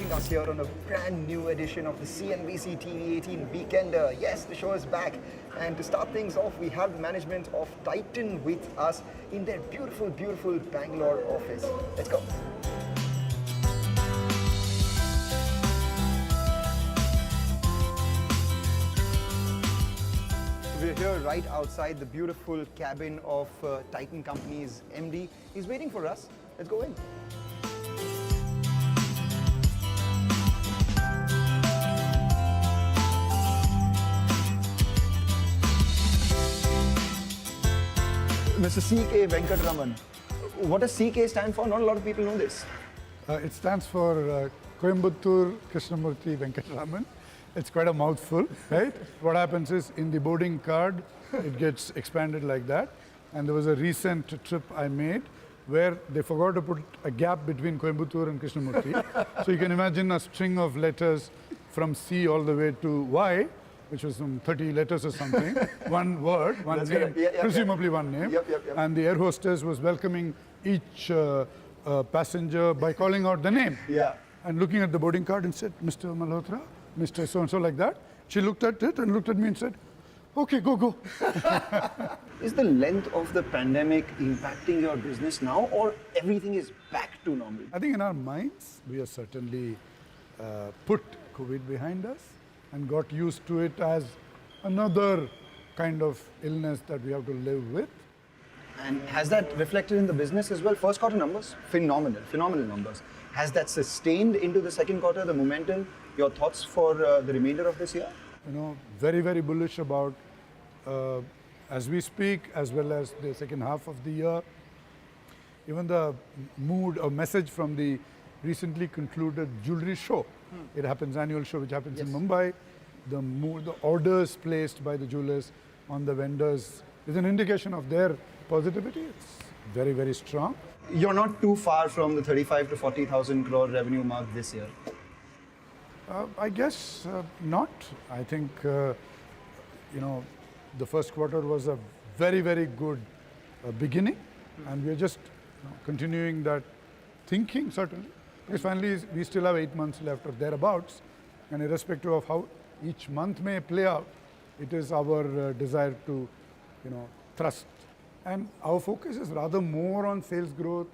joining us here on a brand new edition of the CNBC-TV18 Weekender. Yes, the show is back. And to start things off, we have the management of Titan with us in their beautiful, beautiful Bangalore office. Let's go. We're here right outside the beautiful cabin of Titan Company's MD. He's waiting for us. Let's go in. Mr. C.K. Venkataraman. What does C.K. stand for? Not a lot of people know this. It stands for Coimbatore Krishnamurthy Venkataraman. It's quite a mouthful, right? What happens is in the boarding card, it gets expanded like that. And there was a recent trip I made where they forgot to put a gap between Coimbatore and Krishnamurthy. So you can imagine a string of letters from C all the way to Y, which was some 30 letters or something, one word, one That's name, correct. presumably one name. Yep. And the air hostess was welcoming each passenger by calling out the name. Yeah. And looking at the boarding card and said, Mr. Malhotra, Mr. So-and-so, like that. She looked at it and looked at me and said, okay, go. Is the length of the pandemic impacting your business now, or everything is back to normal? I think in our minds, we have certainly put COVID behind us and got used to it as another kind of illness that we have to live with. And has that reflected in the business as well? First quarter numbers, phenomenal numbers. Has that sustained into the second quarter, the momentum? Your thoughts for the remainder of this year? You know, very, very bullish about as we speak, as well as the second half of the year. Even the mood or message from the recently concluded jewelry show. It happens, annual show, which happens in Mumbai. The mood, the orders placed by the jewelers on the vendors is an indication of their positivity. It's very, very strong. You're not too far from the 35 to 40,000 crore revenue mark this year. I guess not. I think, you know, the first quarter was a very, very good beginning. And we're just continuing that thinking, certainly. Because finally, we still have 8 months left or thereabouts. And irrespective of how each month may play out, it is our desire to, thrust. And our focus is rather more on sales growth,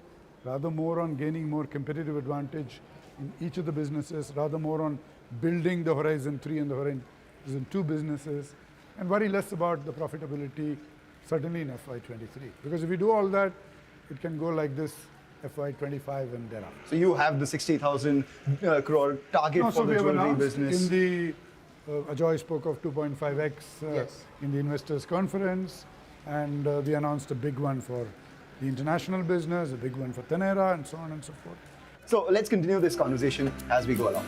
rather more on gaining more competitive advantage in each of the businesses, rather more on building the Horizon 3 and the Horizon 2 businesses, and worry less about the profitability, certainly in FY23. Because if we do all that, it can go like this FY25 and thereafter. So you have the 60,000 crore target for the jewelry business. In the, Ajoy spoke of 2.5x in the investors conference, and we announced a big one for the international business, a big one for Taneira, and so on and so forth. So let's continue this conversation as we go along.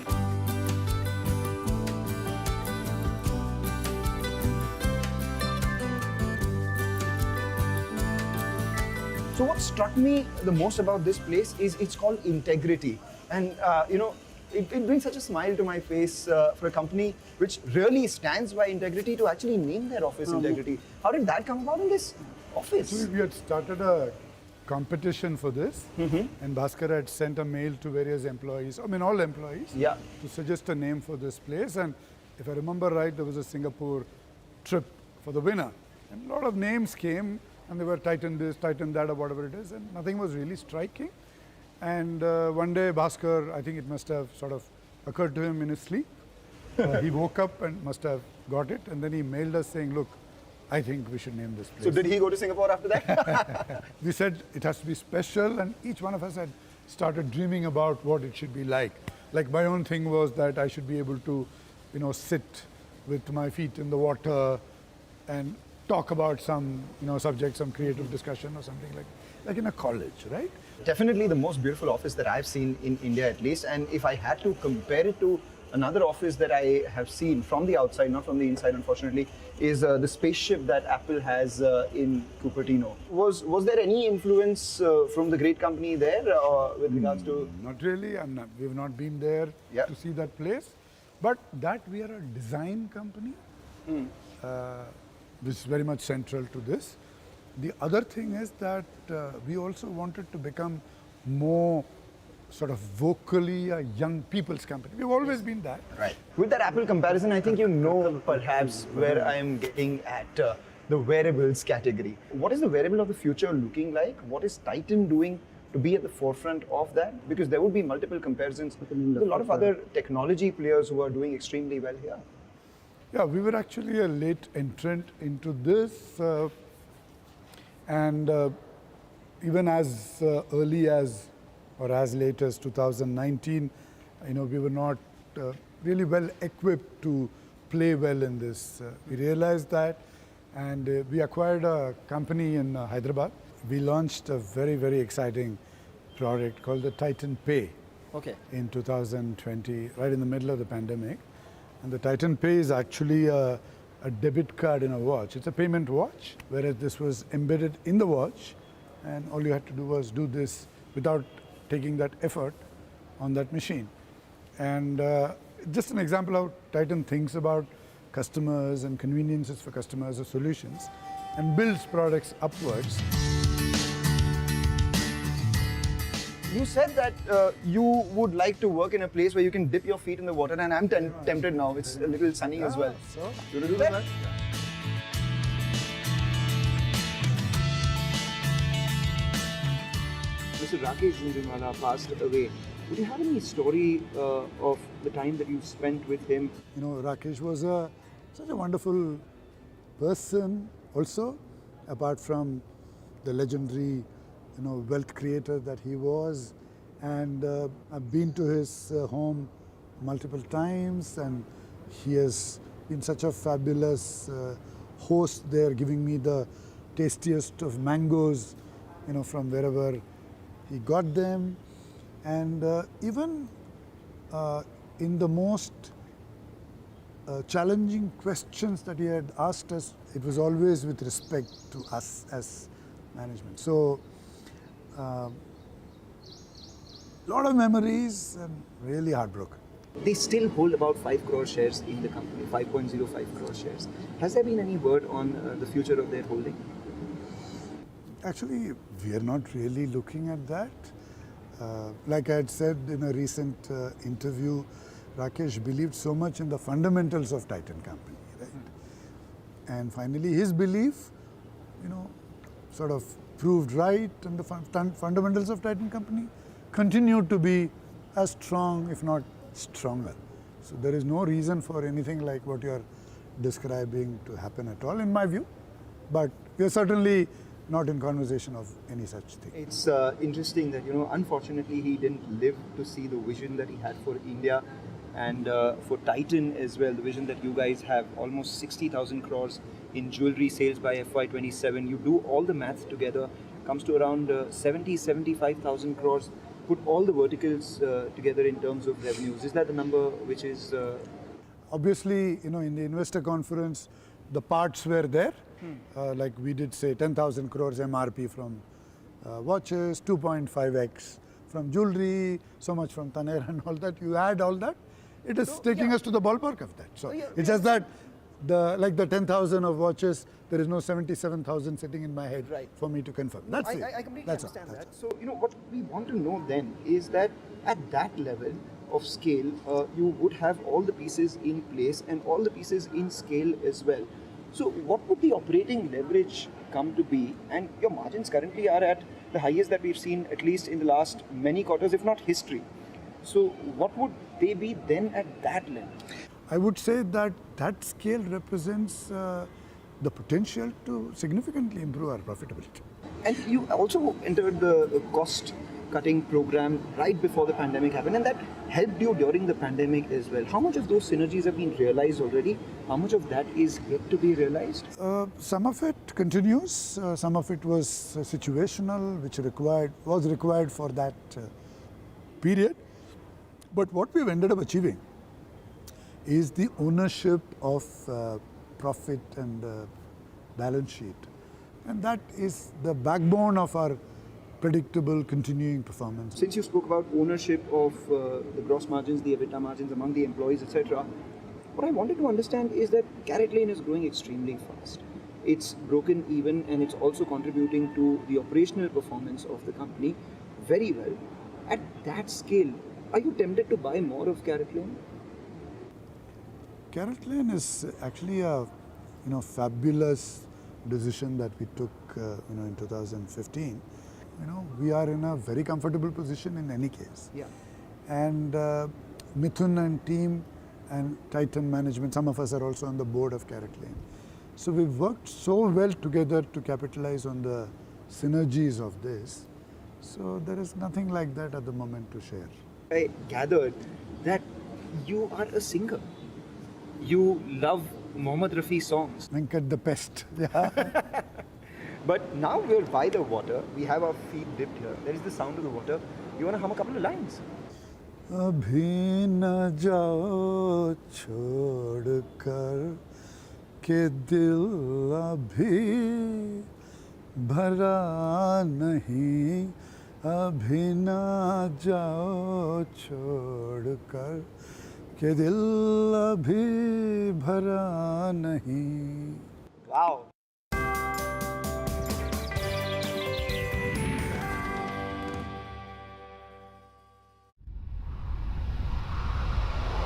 So what struck me the most about this place is it's called integrity. And, it brings such a smile to my face for a company which really stands by integrity to actually name their office integrity. How did that come about in this office? So we had started a competition for this, and Bhaskar had sent a mail to various employees, all employees, to suggest a name for this place. And if I remember right, there was a Singapore trip for the winner. And a lot of names came, and they were Titan this, Titan that, or whatever it is, and nothing was really striking. And one day, Bhaskar, I think it must have sort of occurred to him in his sleep. He woke up and must have got it, and then he mailed us saying, look, I think we should name this place. So did he go to Singapore after that? We said it has to be special, and each one of us had started dreaming about what it should be like. Like my own thing was that I should be able to, sit with my feet in the water and talk about some, subject, some creative discussion or something like in a college, right? Definitely the most beautiful office that I've seen in India at least. And if I had to compare it to another office that I have seen from the outside, not from the inside unfortunately, is the spaceship that Apple has in Cupertino. Was there any influence from the great company there with regards to? Not really. We've not been there to see that place. But that we are a design company, which is very much central to this. The other thing is that we also wanted to become more sort of vocally a young people's company. We've always been that. Right. With that Apple comparison, I think you know perhaps where I am getting at the wearables category. What is the wearable of the future looking like? What is Titan doing to be at the forefront of that? Because there would be multiple comparisons with a lot of other technology players who are doing extremely well here. Yeah, we were actually a late entrant into this, and even as early as or as late as 2019, we were not really well equipped to play well in this. We realized that, and we acquired a company in Hyderabad. We launched a very, very exciting product called the Titan Pay in 2020, right in the middle of the pandemic. And the Titan Pay is actually a debit card in a watch. It's a payment watch, whereas this was embedded in the watch, and all you had to do was do this without taking that effort on that machine. And just an example how Titan thinks about customers and conveniences for customers or solutions and builds products upwards. You said that you would like to work in a place where you can dip your feet in the water, and I'm tempted now. It's a little sunny as well. So, You want to do that? Mr. Rakesh Jhunjhunwala passed away. Would you have any story of the time that you spent with him? Rakesh was such a wonderful person also, apart from the legendary wealth creator that he was. And I've been to his home multiple times, and he has been such a fabulous host there, giving me the tastiest of mangoes, from wherever he got them. And even in the most challenging questions that he had asked us, it was always with respect to us as management. So, lot of memories and really heartbroken. They still hold about 5 crore shares in the company, 5.05 crore shares. Has there been any word on the future of their holding? Actually, we are not really looking at that. Like I had said in a recent interview, Rakesh believed so much in the fundamentals of Titan Company, right? And finally, his belief, sort of proved right, and the fundamentals of Titan Company continued to be as strong, if not stronger. So there is no reason for anything like what you are describing to happen at all, in my view. But we are certainly not in conversation of any such thing. It's interesting that, unfortunately he didn't live to see the vision that he had for India and for Titan as well, the vision that you guys have, almost 60,000 crores in jewelry sales by FY27. You do all the math together, comes to around 75,000 crores. Put all the verticals together in terms of revenues. Is that the number which is... Obviously, in the investor conference, the parts were there. Like we did say 10,000 crores MRP from watches, 2.5x from jewelry, so much from Taner and all that. You add all that, it is taking us to the ballpark of that. So it's just that the 10,000 of watches, there is no 77,000 sitting in my head for me to confirm. That's it. I completely understand that. So, what we want to know then is that at that level of scale, you would have all the pieces in place and all the pieces in scale as well. So what would the operating leverage come to be? And your margins currently are at the highest that we've seen at least in the last many quarters, if not history. So what would they be then at that level? I would say that that scale represents the potential to significantly improve our profitability. And you also entered the cost cutting program right before the pandemic happened, and that helped you during the pandemic as well. How much of those synergies have been realized already? How much of that is yet to be realized? Some of it continues. Some of it was situational, which was required for that period. But what we've ended up achieving is the ownership of profit and balance sheet. And that is the backbone of our predictable continuing performance. Since you spoke about ownership of the gross margins, the EBITDA margins among the employees, etc., what I wanted to understand is that Carrot Lane is growing extremely fast. It's broken even, and it's also contributing to the operational performance of the company very well. At that scale, are you tempted to buy more of CaratLane? CaratLane is actually a fabulous decision that we took in 2015. We are in a very comfortable position in any case. Yeah. And Mithun and team and Titan management, some of us are also on the board of CaratLane. So we've worked so well together to capitalize on the synergies of this. So there is nothing like that at the moment to share. I gathered that you are a singer. You love Mohammad Rafi songs. Venkat the pest. Yeah. But now we're by the water. We have our feet dipped here. There is the sound of the water. You want to hum a couple of lines? अभी न जाओ छोड़ कर के दिल अभी भरा नहीं अभी न जाओ छोड़ कर के दिल अभी भरा नहीं. Wow.